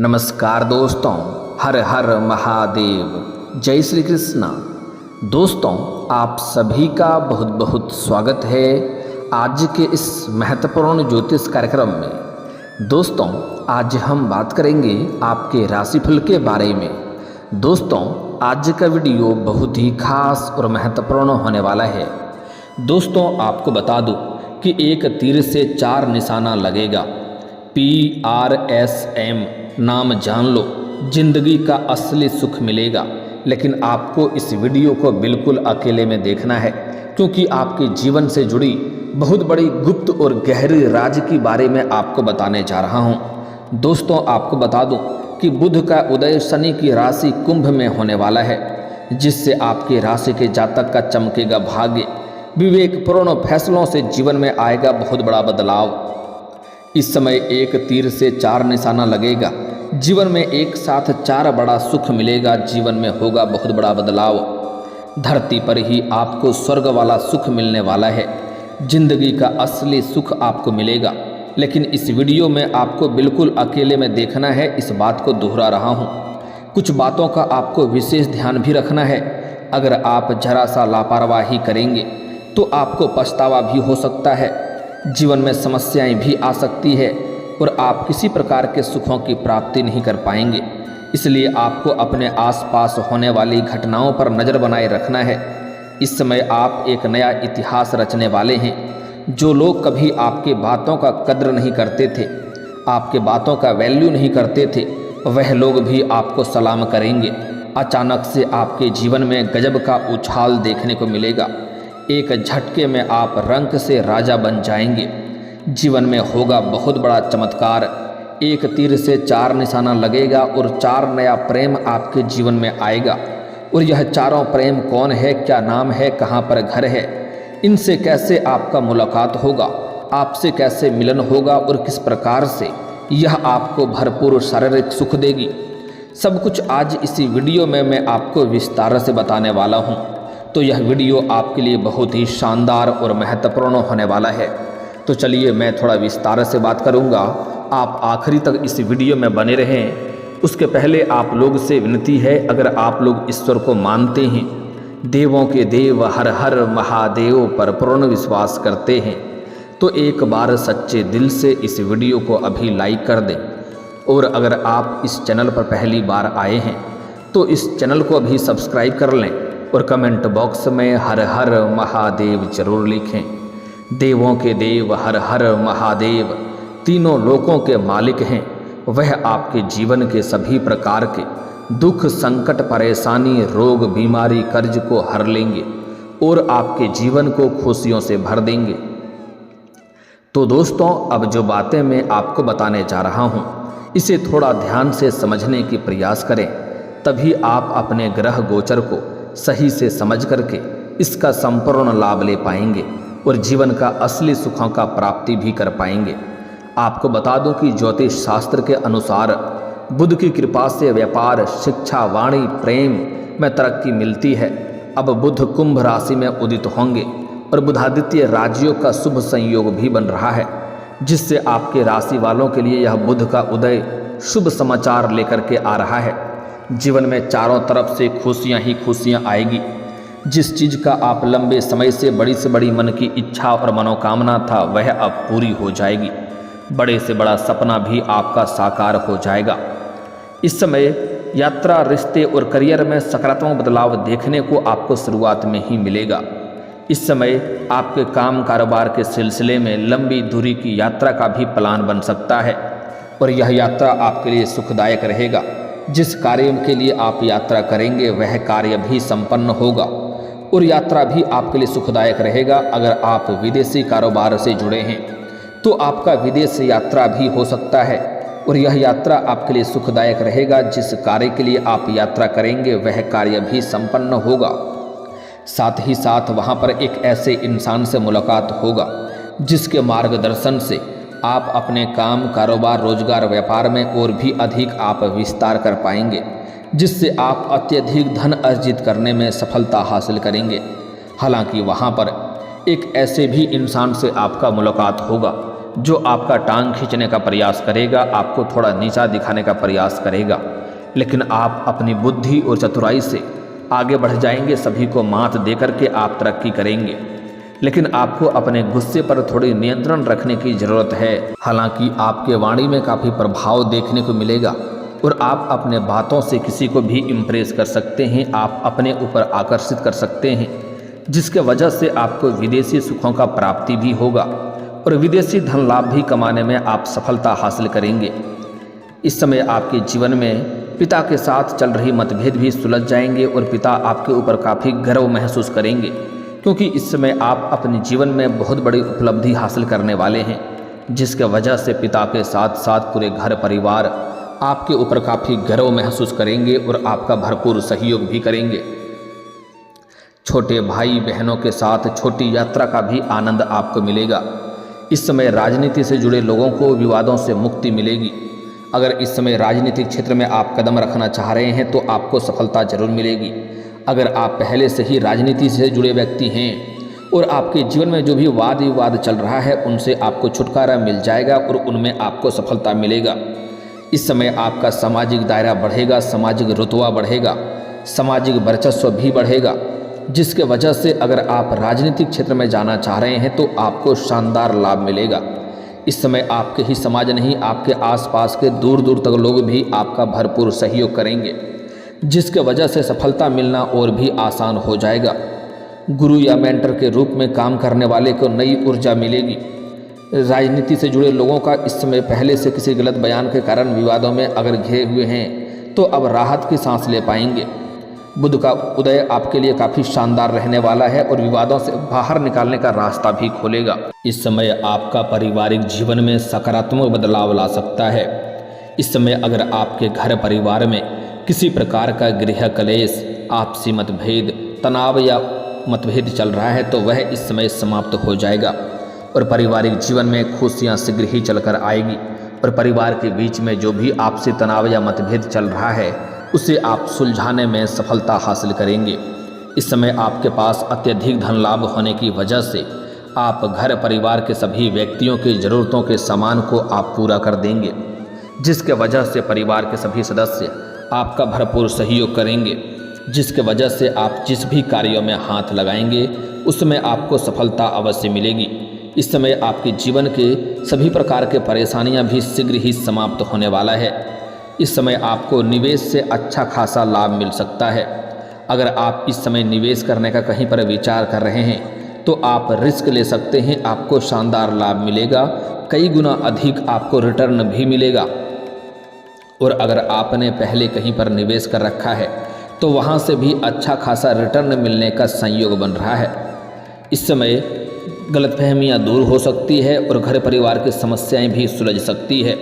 नमस्कार दोस्तों, हर हर महादेव, जय श्री कृष्णा। दोस्तों, आप सभी का बहुत बहुत स्वागत है आज के इस महत्वपूर्ण ज्योतिष कार्यक्रम में। दोस्तों, आज हम बात करेंगे आपके राशिफल के बारे में। दोस्तों, आज का वीडियो बहुत ही खास और महत्वपूर्ण होने वाला है। दोस्तों, आपको बता दूं कि एक तीर से 4 निशाना लगेगा। PRSM नाम जान लो, जिंदगी का असली सुख मिलेगा। लेकिन आपको इस वीडियो को बिल्कुल अकेले में देखना है, क्योंकि आपके जीवन से जुड़ी बहुत बड़ी गुप्त और गहरी राज के बारे में आपको बताने जा रहा हूं। दोस्तों, आपको बता दूं कि बुध का उदय शनि की राशि कुंभ में होने वाला है, जिससे आपके राशि के जातक का चमकेगा भाग्य। विवेकपूर्ण फैसलों से जीवन में आएगा बहुत बड़ा बदलाव। इस समय एक तीर से 4 निशाना लगेगा। जीवन में एक साथ 4 बड़ा सुख मिलेगा। जीवन में होगा बहुत बड़ा बदलाव। धरती पर ही आपको स्वर्ग वाला सुख मिलने वाला है। जिंदगी का असली सुख आपको मिलेगा। लेकिन इस वीडियो में आपको बिल्कुल अकेले में देखना है। इस बात को दोहरा रहा हूँ। कुछ बातों का आपको विशेष ध्यान भी रखना है। अगर आप जरा सा लापरवाही करेंगे तो आपको पछतावा भी हो सकता है। जीवन में समस्याएं भी आ सकती है और आप किसी प्रकार के सुखों की प्राप्ति नहीं कर पाएंगे। इसलिए आपको अपने आसपास होने वाली घटनाओं पर नज़र बनाए रखना है। इस समय आप एक नया इतिहास रचने वाले हैं। जो लोग कभी आपके बातों का कद्र नहीं करते थे, आपके बातों का वैल्यू नहीं करते थे, वह लोग भी आपको सलाम करेंगे। अचानक से आपके जीवन में गजब का उछाल देखने को मिलेगा। एक झटके में आप रंक से राजा बन जाएंगे। जीवन में होगा बहुत बड़ा चमत्कार। एक तीर से 4 निशाना लगेगा और 4 नया प्रेम आपके जीवन में आएगा। और यह चारों प्रेम कौन है, क्या नाम है, कहाँ पर घर है, इनसे कैसे आपका मुलाकात होगा, आपसे कैसे मिलन होगा और किस प्रकार से यह आपको भरपूर शारीरिक सुख देगी, सब कुछ आज इसी वीडियो में मैं आपको विस्तार से बताने वाला हूँ। तो यह वीडियो आपके लिए बहुत ही शानदार और महत्वपूर्ण होने वाला है। तो चलिए मैं थोड़ा विस्तार से बात करूंगा। आप आखिरी तक इस वीडियो में बने रहें। उसके पहले आप लोग से विनती है, अगर आप लोग ईश्वर को मानते हैं, देवों के देव हर हर महादेव पर पूर्ण विश्वास करते हैं, तो एक बार सच्चे दिल से इस वीडियो को अभी लाइक कर दें। और अगर आप इस चैनल पर पहली बार आए हैं तो इस चैनल को अभी सब्सक्राइब कर लें और कमेंट बॉक्स में हर हर महादेव जरूर लिखें। देवों के देव हर हर महादेव तीनों लोकों के मालिक हैं। वह आपके जीवन के सभी प्रकार के दुख, संकट, परेशानी, रोग, बीमारी, कर्ज को हर लेंगे और आपके जीवन को खुशियों से भर देंगे। तो दोस्तों, अब जो बातें मैं आपको बताने जा रहा हूँ, इसे थोड़ा ध्यान से समझने की प्रयास करें, तभी आप अपने ग्रह गोचर को सही से समझ करके इसका संपूर्ण लाभ ले पाएंगे और जीवन का असली सुखों का प्राप्ति भी कर पाएंगे। आपको बता दूं कि ज्योतिष शास्त्र के अनुसार बुध की कृपा से व्यापार, शिक्षा, वाणी, प्रेम में तरक्की मिलती है। अब बुध कुंभ राशि में उदित होंगे और बुधादित्य राजियों का शुभ संयोग भी बन रहा है, जिससे आपके राशि वालों के लिए यह बुध का उदय शुभ समाचार लेकर के आ रहा है। जीवन में चारों तरफ से खुशियां ही खुशियां आएगी। जिस चीज़ का आप लंबे समय से बड़ी मन की इच्छा और मनोकामना था, वह अब पूरी हो जाएगी। बड़े से बड़ा सपना भी आपका साकार हो जाएगा। इस समय यात्रा, रिश्ते और करियर में सकारात्मक बदलाव देखने को आपको शुरुआत में ही मिलेगा। इस समय आपके काम कारोबार के सिलसिले में लंबी दूरी की यात्रा का भी प्लान बन सकता है और यह यात्रा आपके लिए सुखदायक रहेगा। जिस कार्य के लिए आप यात्रा करेंगे वह कार्य भी संपन्न होगा और यात्रा भी आपके लिए सुखदायक रहेगा। अगर आप विदेशी कारोबार से जुड़े हैं तो आपका विदेश यात्रा भी हो सकता है और यह यात्रा आपके लिए सुखदायक रहेगा। जिस कार्य के लिए आप यात्रा करेंगे वह कार्य भी संपन्न होगा। साथ ही साथ वहाँ पर एक ऐसे इंसान से मुलाकात होगा जिसके मार्गदर्शन से आप अपने काम, कारोबार, रोजगार, व्यापार में और भी अधिक आप विस्तार कर पाएंगे, जिससे आप अत्यधिक धन अर्जित करने में सफलता हासिल करेंगे। हालांकि वहां पर एक ऐसे भी इंसान से आपका मुलाकात होगा जो आपका टांग खींचने का प्रयास करेगा, आपको थोड़ा नीचा दिखाने का प्रयास करेगा, लेकिन आप अपनी बुद्धि और चतुराई से आगे बढ़ जाएंगे। सभी को मात देकर के आप तरक्की करेंगे, लेकिन आपको अपने गुस्से पर थोड़ी नियंत्रण रखने की ज़रूरत है। हालांकि आपके वाणी में काफ़ी प्रभाव देखने को मिलेगा और आप अपने बातों से किसी को भी इम्प्रेस कर सकते हैं, आप अपने ऊपर आकर्षित कर सकते हैं, जिसके वजह से आपको विदेशी सुखों का प्राप्ति भी होगा और विदेशी धन लाभ भी कमाने में आप सफलता हासिल करेंगे। इस समय आपके जीवन में पिता के साथ चल रही मतभेद भी सुलझ जाएंगे और पिता आपके ऊपर काफ़ी गर्व महसूस करेंगे, क्योंकि इस समय आप अपने जीवन में बहुत बड़ी उपलब्धि हासिल करने वाले हैं, जिसके वजह से पिता के साथ साथ पूरे घर परिवार आपके ऊपर काफ़ी गर्व महसूस करेंगे और आपका भरपूर सहयोग भी करेंगे। छोटे भाई बहनों के साथ छोटी यात्रा का भी आनंद आपको मिलेगा। इस समय राजनीति से जुड़े लोगों को विवादों से मुक्ति मिलेगी। अगर इस समय राजनीतिक क्षेत्र में आप कदम रखना चाह रहे हैं तो आपको सफलता जरूर मिलेगी। अगर आप पहले से ही राजनीति से जुड़े व्यक्ति हैं और आपके जीवन में जो भी वाद विवाद चल रहा है उनसे आपको छुटकारा मिल जाएगा और उनमें आपको सफलता मिलेगा। इस समय आपका सामाजिक दायरा बढ़ेगा, सामाजिक रुतबा बढ़ेगा, सामाजिक वर्चस्व भी बढ़ेगा, जिसके वजह से अगर आप राजनीतिक क्षेत्र में जाना चाह रहे हैं तो आपको शानदार लाभ मिलेगा। इस समय आपके ही समाज नहीं, आपके आसपास के दूर दूर तक लोग भी आपका भरपूर सहयोग करेंगे, जिसके वजह से सफलता मिलना और भी आसान हो जाएगा। गुरु या मेंटर के रूप में काम करने वाले को नई ऊर्जा मिलेगी। राजनीति से जुड़े लोगों का इस समय पहले से किसी गलत बयान के कारण विवादों में अगर घिरे हुए हैं तो अब राहत की सांस ले पाएंगे। बुध का उदय आपके लिए काफ़ी शानदार रहने वाला है और विवादों से बाहर निकालने का रास्ता भी खोलेगा। इस समय आपका पारिवारिक जीवन में सकारात्मक बदलाव ला सकता है। इस समय अगर आपके घर परिवार में किसी प्रकार का गृह कलेश, आपसी मतभेद, तनाव या मतभेद चल रहा है तो वह इस समय समाप्त हो जाएगा और पारिवारिक जीवन में खुशियाँ शीघ्र ही चलकर आएगी और परिवार के बीच में जो भी आपसी तनाव या मतभेद चल रहा है उसे आप सुलझाने में सफलता हासिल करेंगे। इस समय आपके पास अत्यधिक धन लाभ होने की वजह से आप घर परिवार के सभी व्यक्तियों की ज़रूरतों के सामान को आप पूरा कर देंगे, जिसके वजह से परिवार के सभी सदस्य आपका भरपूर सहयोग करेंगे, जिसके वजह से आप जिस भी कार्यों में हाथ लगाएंगे उसमें आपको सफलता अवश्य मिलेगी। इस समय आपके जीवन के सभी प्रकार के परेशानियां भी शीघ्र ही समाप्त होने वाला है। इस समय आपको निवेश से अच्छा खासा लाभ मिल सकता है। अगर आप इस समय निवेश करने का कहीं पर विचार कर रहे हैं तो आप रिस्क ले सकते हैं, आपको शानदार लाभ मिलेगा, कई गुना अधिक आपको रिटर्न भी मिलेगा। और अगर आपने पहले कहीं पर निवेश कर रखा है तो वहाँ से भी अच्छा खासा रिटर्न मिलने का संयोग बन रहा है। इस समय गलतफहमियाँ दूर हो सकती है और घर परिवार की समस्याएं भी सुलझ सकती है।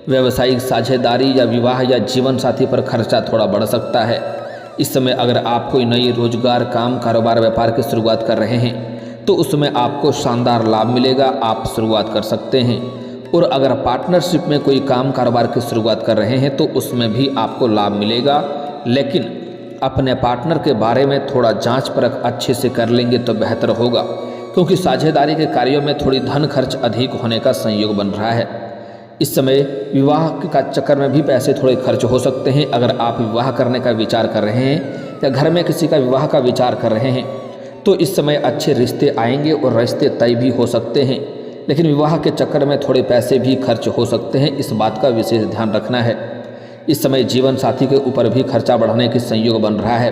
व्यावसायिक साझेदारी या विवाह या जीवन साथी पर खर्चा थोड़ा बढ़ सकता है। इस समय अगर आप कोई नई रोजगार, काम, कारोबार, व्यापार की शुरुआत कर रहे हैं तो उसमें आपको शानदार लाभ मिलेगा, आप शुरुआत कर सकते हैं। और अगर पार्टनरशिप में कोई काम कारोबार की शुरुआत कर रहे हैं तो उसमें भी आपको लाभ मिलेगा, लेकिन अपने पार्टनर के बारे में थोड़ा जांच परख अच्छे से कर लेंगे तो बेहतर होगा, क्योंकि साझेदारी के कार्यों में थोड़ी धन खर्च अधिक होने का संयोग बन रहा है। इस समय विवाह का चक्कर में भी पैसे थोड़े खर्च हो सकते हैं। अगर आप विवाह करने का विचार कर रहे हैं या घर में किसी का विवाह का विचार कर रहे हैं तो इस समय अच्छे रिश्ते आएंगे और रिश्ते तय भी हो सकते हैं, लेकिन विवाह के चक्कर में थोड़े पैसे भी खर्च हो सकते हैं, इस बात का विशेष ध्यान रखना है। इस समय जीवन साथी के ऊपर भी खर्चा बढ़ने के संयोग बन रहा है।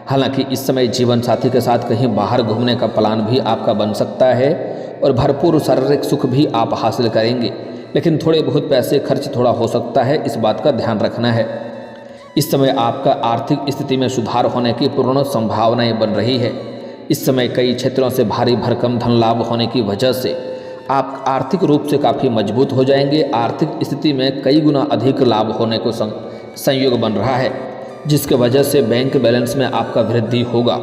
हालांकि इस समय जीवन साथी के साथ कहीं बाहर घूमने का प्लान भी आपका बन सकता है और भरपूर शारीरिक सुख भी आप हासिल करेंगे, लेकिन थोड़े बहुत पैसे खर्च थोड़ा हो सकता है, इस बात का ध्यान रखना है। इस समय आपका आर्थिक स्थिति में सुधार होने की पूर्ण संभावनाएं बन रही है। इस समय कई क्षेत्रों से भारी भरकम धन लाभ होने की वजह से आप आर्थिक रूप से काफ़ी मजबूत हो जाएंगे। आर्थिक स्थिति में कई गुना अधिक लाभ होने को संयोग बन रहा है, जिसके वजह से बैंक बैलेंस में आपका वृद्धि होगा।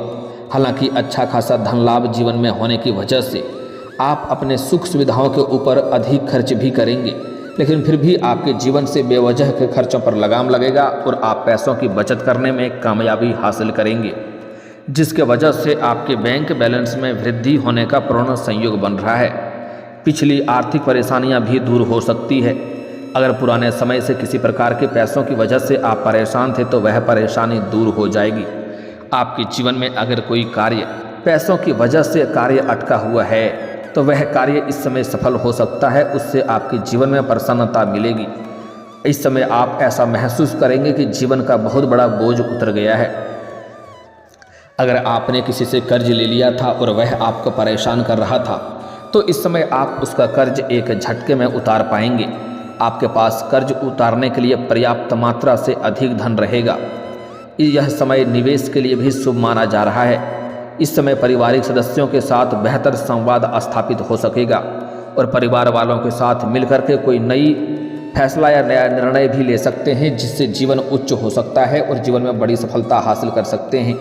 हालांकि अच्छा खासा धन लाभ जीवन में होने की वजह से आप अपने सुख सुविधाओं के ऊपर अधिक खर्च भी करेंगे, लेकिन फिर भी आपके जीवन से बेवजह के खर्चों पर लगाम लगेगा और आप पैसों की बचत करने में कामयाबी हासिल करेंगे, जिसके वजह से आपके बैंक बैलेंस में वृद्धि होने का पूर्ण संयोग बन रहा है। पिछली आर्थिक परेशानियां भी दूर हो सकती है। अगर पुराने समय से किसी प्रकार के पैसों की वजह से आप परेशान थे तो वह परेशानी दूर हो जाएगी। आपके जीवन में अगर कोई कार्य पैसों की वजह से कार्य अटका हुआ है तो वह कार्य इस समय सफल हो सकता है, उससे आपके जीवन में प्रसन्नता मिलेगी। इस समय आप ऐसा महसूस करेंगे कि जीवन का बहुत बड़ा बोझ उतर गया है। अगर आपने किसी से कर्ज ले लिया था और वह आपको परेशान कर रहा था तो इस समय आप उसका कर्ज एक झटके में उतार पाएंगे। आपके पास कर्ज उतारने के लिए पर्याप्त मात्रा से अधिक धन रहेगा। यह समय निवेश के लिए भी शुभ माना जा रहा है। इस समय पारिवारिक सदस्यों के साथ बेहतर संवाद स्थापित हो सकेगा और परिवार वालों के साथ मिलकर के कोई नई फैसला या नया निर्णय भी ले सकते हैं, जिससे जीवन उच्च हो सकता है और जीवन में बड़ी सफलता हासिल कर सकते हैं।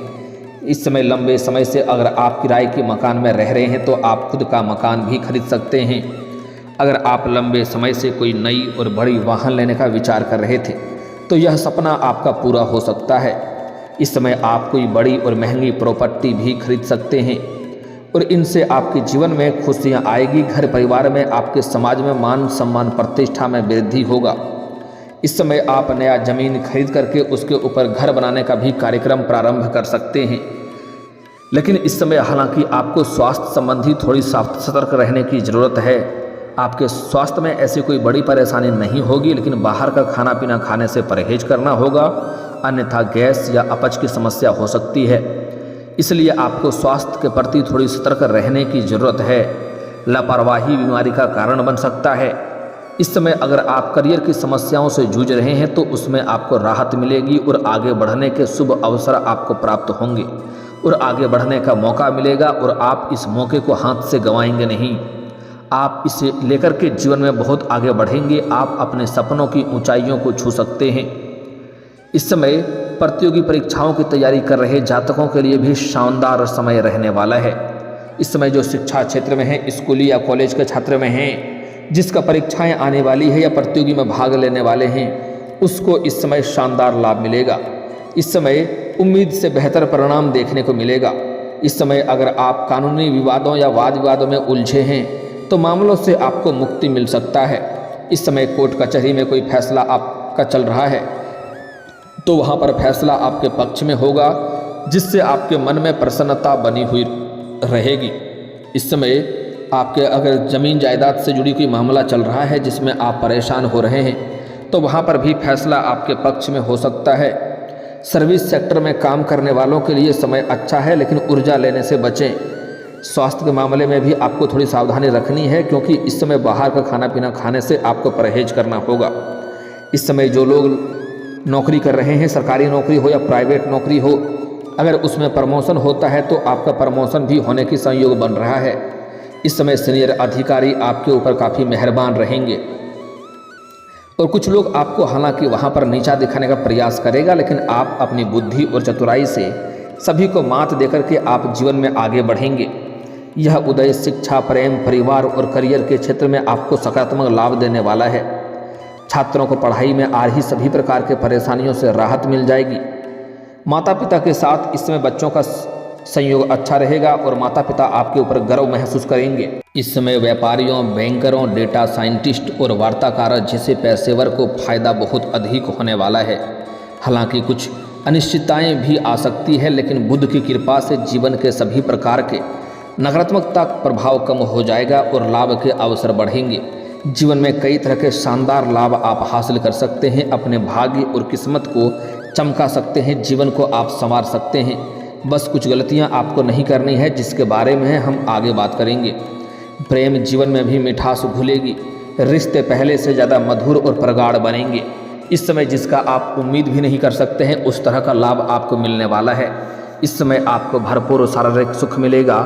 इस समय लंबे समय से अगर आप किराए के मकान में रह रहे हैं तो आप खुद का मकान भी खरीद सकते हैं। अगर आप लंबे समय से कोई नई और बड़ी वाहन लेने का विचार कर रहे थे तो यह सपना आपका पूरा हो सकता है। इस समय आप कोई बड़ी और महंगी प्रॉपर्टी भी खरीद सकते हैं और इनसे आपके जीवन में खुशियां आएगी। घर परिवार में, आपके समाज में मान सम्मान प्रतिष्ठा में वृद्धि होगा। इस समय आप नया जमीन खरीद करके उसके ऊपर घर बनाने का भी कार्यक्रम प्रारंभ कर सकते हैं। लेकिन इस समय हालांकि आपको स्वास्थ्य संबंधी थोड़ी सतर्क रहने की ज़रूरत है। आपके स्वास्थ्य में ऐसी कोई बड़ी परेशानी नहीं होगी, लेकिन बाहर का खाना पीना खाने से परहेज करना होगा, अन्यथा गैस या अपच की समस्या हो सकती है। इसलिए आपको स्वास्थ्य के प्रति थोड़ी सतर्क रहने की ज़रूरत है। लापरवाही बीमारी का कारण बन सकता है। इस समय अगर आप करियर की समस्याओं से जूझ रहे हैं तो उसमें आपको राहत मिलेगी और आगे बढ़ने के शुभ अवसर आपको प्राप्त होंगे और आगे बढ़ने का मौका मिलेगा और आप इस मौके को हाथ से गंवाएंगे नहीं। आप इसे लेकर के जीवन में बहुत आगे बढ़ेंगे। आप अपने सपनों की ऊंचाइयों को छू सकते हैं। इस समय प्रतियोगी परीक्षाओं की तैयारी कर रहे जातकों के लिए भी शानदार समय रहने वाला है। इस समय जो शिक्षा क्षेत्र में है, स्कूली या कॉलेज के छात्र में हैं, जिसका परीक्षाएं आने वाली है या प्रतियोगी में भाग लेने वाले हैं, उसको इस समय शानदार लाभ मिलेगा। इस समय उम्मीद से बेहतर परिणाम देखने को मिलेगा। इस समय अगर आप कानूनी विवादों या वाद विवादों में उलझे हैं तो मामलों से आपको मुक्ति मिल सकता है। इस समय कोर्ट कचहरी में कोई फैसला आपका चल रहा है तो वहाँ पर फैसला आपके पक्ष में होगा, जिससे आपके मन में प्रसन्नता बनी हुई रहेगी। इस समय आपके अगर ज़मीन जायदाद से जुड़ी कोई मामला चल रहा है जिसमें आप परेशान हो रहे हैं तो वहाँ पर भी फैसला आपके पक्ष में हो सकता है। सर्विस सेक्टर में काम करने वालों के लिए समय अच्छा है, लेकिन ऊर्जा लेने से बचें। स्वास्थ्य के मामले में भी आपको थोड़ी सावधानी रखनी है, क्योंकि इस समय बाहर का खाना पीना खाने से आपको परहेज करना होगा। इस समय जो लोग नौकरी कर रहे हैं, सरकारी नौकरी हो या प्राइवेट नौकरी हो, अगर उसमें प्रमोशन होता है तो आपका प्रमोशन भी होने की संयोग बन रहा है। इस समय सीनियर अधिकारी आपके ऊपर काफ़ी मेहरबान रहेंगे और कुछ लोग आपको हालांकि वहां पर नीचा दिखाने का प्रयास करेगा, लेकिन आप अपनी बुद्धि और चतुराई से सभी को मात देकर के आप जीवन में आगे बढ़ेंगे। यह उदय शिक्षा, प्रेम, परिवार और करियर के क्षेत्र में आपको सकारात्मक लाभ देने वाला है। छात्रों को पढ़ाई में आ रही सभी प्रकार के परेशानियों से राहत मिल जाएगी। माता पिता के साथ इस समय बच्चों का संयोग अच्छा रहेगा और माता पिता आपके ऊपर गर्व महसूस करेंगे। इस समय व्यापारियों, बैंकरों, डेटा साइंटिस्ट और वार्ताकार जैसे पेशेवर को फायदा बहुत अधिक होने वाला है। हालांकि कुछ अनिश्चितताएं भी आ सकती है, लेकिन बुध की कृपा से जीवन के सभी प्रकार के नकारात्मकता प्रभाव कम हो जाएगा और लाभ के अवसर बढ़ेंगे। जीवन में कई तरह के शानदार लाभ आप हासिल कर सकते हैं। अपने भाग्य और किस्मत को चमका सकते हैं। जीवन को आप संवार सकते हैं। बस कुछ गलतियां आपको नहीं करनी है, जिसके बारे में हम आगे बात करेंगे। प्रेम जीवन में भी मिठास घुलेगी। रिश्ते पहले से ज़्यादा मधुर और प्रगाढ़ बनेंगे। इस समय जिसका आप उम्मीद भी नहीं कर सकते हैं, उस तरह का लाभ आपको मिलने वाला है। इस समय आपको भरपूर शारीरिक सुख मिलेगा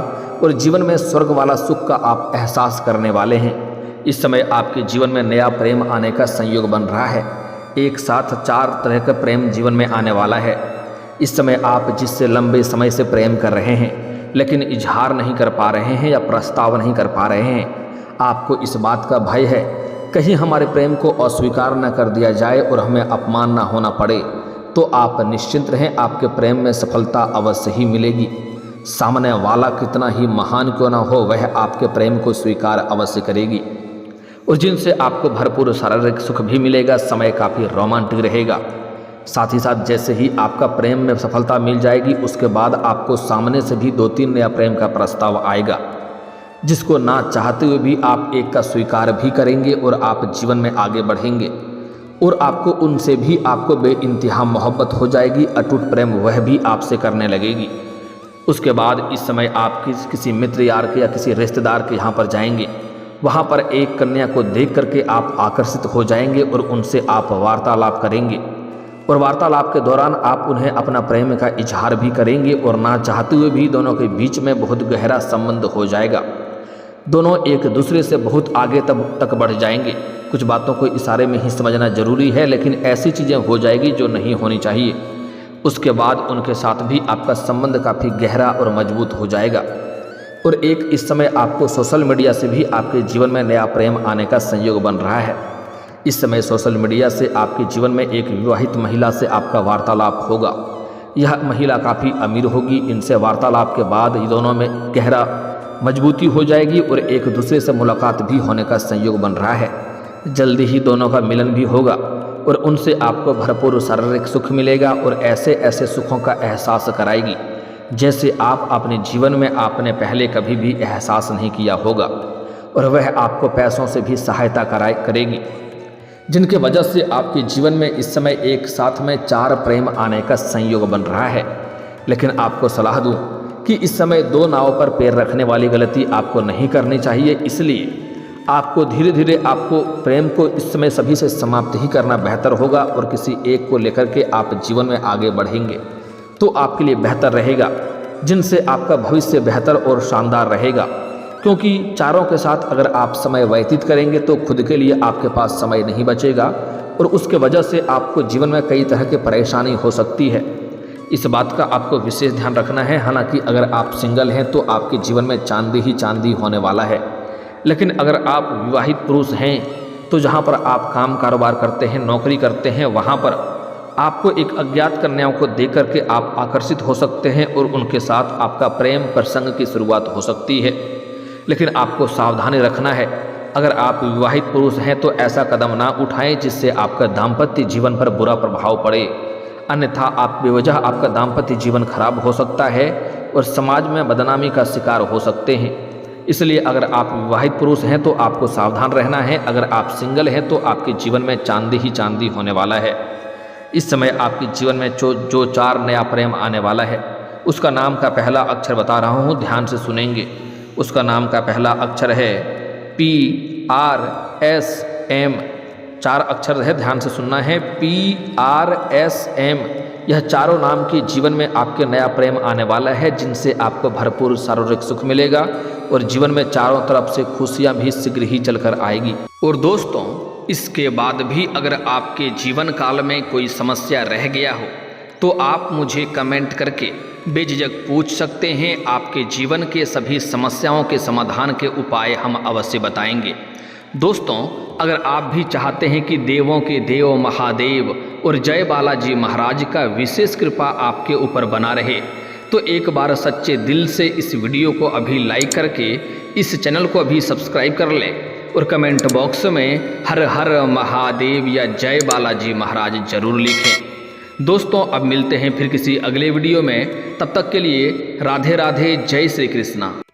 और जीवन में स्वर्ग वाला सुख का आप एहसास करने वाले हैं। इस समय आपके जीवन में नया प्रेम आने का संयोग बन रहा है। एक साथ 4 तरह का प्रेम जीवन में आने वाला है। इस समय आप जिससे लंबे समय से प्रेम कर रहे हैं, लेकिन इजहार नहीं कर पा रहे हैं या प्रस्ताव नहीं कर पा रहे हैं, आपको इस बात का भय है कहीं हमारे प्रेम को अस्वीकार न कर दिया जाए और हमें अपमान न होना पड़े, तो आप निश्चिंत रहें, आपके प्रेम में सफलता अवश्य ही मिलेगी। सामने वाला कितना ही महान क्यों ना हो, वह आपके प्रेम को स्वीकार अवश्य करेगी और जिनसे आपको भरपूर शारीरिक सुख भी मिलेगा। समय काफ़ी रोमांटिक रहेगा। साथ ही साथ जैसे ही आपका प्रेम में सफलता मिल जाएगी, उसके बाद आपको सामने से भी 2-3 नया प्रेम का प्रस्ताव आएगा, जिसको ना चाहते हुए भी आप एक का स्वीकार भी करेंगे और आप जीवन में आगे बढ़ेंगे और आपको उनसे भी आपको बेइंतहा मोहब्बत हो जाएगी। अटूट प्रेम वह भी आपसे करने लगेगी। उसके बाद इस समय आप किसी मित्र यार के या किसी रिश्तेदार के यहाँ पर जाएंगे। वहाँ पर एक कन्या को देख करके आप आकर्षित हो जाएंगे और उनसे आप वार्तालाप करेंगे और वार्तालाप के दौरान आप उन्हें अपना प्रेम का इजहार भी करेंगे और ना चाहते हुए भी दोनों के बीच में बहुत गहरा संबंध हो जाएगा। दोनों एक दूसरे से बहुत आगे तक बढ़ जाएंगे। कुछ बातों को इशारे में ही समझना जरूरी है, लेकिन ऐसी चीज़ें हो जाएगी जो नहीं होनी चाहिए। उसके बाद उनके साथ भी आपका संबंध काफ़ी गहरा और मजबूत हो जाएगा। और एक इस समय आपको सोशल मीडिया से भी आपके जीवन में नया प्रेम आने का संयोग बन रहा है। इस समय सोशल मीडिया से आपके जीवन में एक विवाहित महिला से आपका वार्तालाप होगा। यह महिला काफ़ी अमीर होगी। इनसे वार्तालाप के बाद दोनों में गहरा मजबूती हो जाएगी और एक दूसरे से मुलाकात भी होने का संयोग बन रहा है। जल्दी ही दोनों का मिलन भी होगा और उनसे आपको भरपूर शारीरिक सुख मिलेगा और ऐसे ऐसे सुखों का एहसास कराएगी जैसे आप अपने जीवन में आपने पहले कभी भी एहसास नहीं किया होगा। और वह आपको पैसों से भी सहायता करेगी, जिनके वजह से आपके जीवन में इस समय एक साथ में 4 प्रेम आने का संयोग बन रहा है। लेकिन आपको सलाह दूं कि इस समय 2 नाव पर पैर रखने वाली गलती आपको नहीं करनी चाहिए। इसलिए आपको धीरे धीरे आपको प्रेम को इस समय सभी से समाप्त ही करना बेहतर होगा और किसी एक को लेकर के आप जीवन में आगे बढ़ेंगे तो आपके लिए बेहतर रहेगा, जिनसे आपका भविष्य बेहतर और शानदार रहेगा। क्योंकि चारों के साथ अगर आप समय व्यतीत करेंगे तो खुद के लिए आपके पास समय नहीं बचेगा और उसके वजह से आपको जीवन में कई तरह की परेशानी हो सकती है। इस बात का आपको विशेष ध्यान रखना है। हालांकि अगर आप सिंगल हैं तो आपके जीवन में चांदी ही चांदी होने वाला है, लेकिन अगर आप विवाहित पुरुष हैं तो जहाँ पर आप काम कारोबार करते हैं, नौकरी करते हैं, वहाँ पर आपको एक अज्ञात कन्याओं को देख करके आप आकर्षित हो सकते हैं और उनके साथ आपका प्रेम प्रसंग की शुरुआत हो सकती है। लेकिन आपको सावधानी रखना है। अगर आप विवाहित पुरुष हैं तो ऐसा कदम ना उठाएं जिससे आपका दाम्पत्य जीवन पर बुरा प्रभाव पड़े, अन्यथा आप बेवजह आपका दाम्पत्य जीवन खराब हो सकता है और समाज में बदनामी का शिकार हो सकते हैं। इसलिए अगर आप विवाहित पुरुष हैं तो आपको सावधान रहना है। अगर आप सिंगल हैं तो आपके जीवन में चांदी ही चांदी होने वाला है। इस समय आपके जीवन में जो 4 नया प्रेम आने वाला है, उसका नाम का पहला अक्षर बता रहा हूँ, ध्यान से सुनेंगे। उसका नाम का पहला अक्षर है PRSM। 4 अक्षर है, ध्यान से सुनना है, PRSM। यह चारों नाम के जीवन में आपके नया प्रेम आने वाला है, जिनसे आपको भरपूर शारीरिक सुख मिलेगा और जीवन में चारों तरफ से खुशियां भी शीघ्र ही चलकर आएगी। और दोस्तों, इसके बाद भी अगर आपके जीवन काल में कोई समस्या रह गया हो तो आप मुझे कमेंट करके बेझिझक पूछ सकते हैं। आपके जीवन के सभी समस्याओं के समाधान के उपाय हम अवश्य बताएंगे। दोस्तों, अगर आप भी चाहते हैं कि देवों के देव महादेव और जय बालाजी महाराज का विशेष कृपा आपके ऊपर बना रहे तो एक बार सच्चे दिल से इस वीडियो को अभी लाइक करके इस चैनल को अभी सब्सक्राइब कर लें और कमेंट बॉक्स में हर हर महादेव या जय बालाजी महाराज जरूर लिखें। दोस्तों, अब मिलते हैं फिर किसी अगले वीडियो में। तब तक के लिए राधे राधे, जय श्री कृष्णा।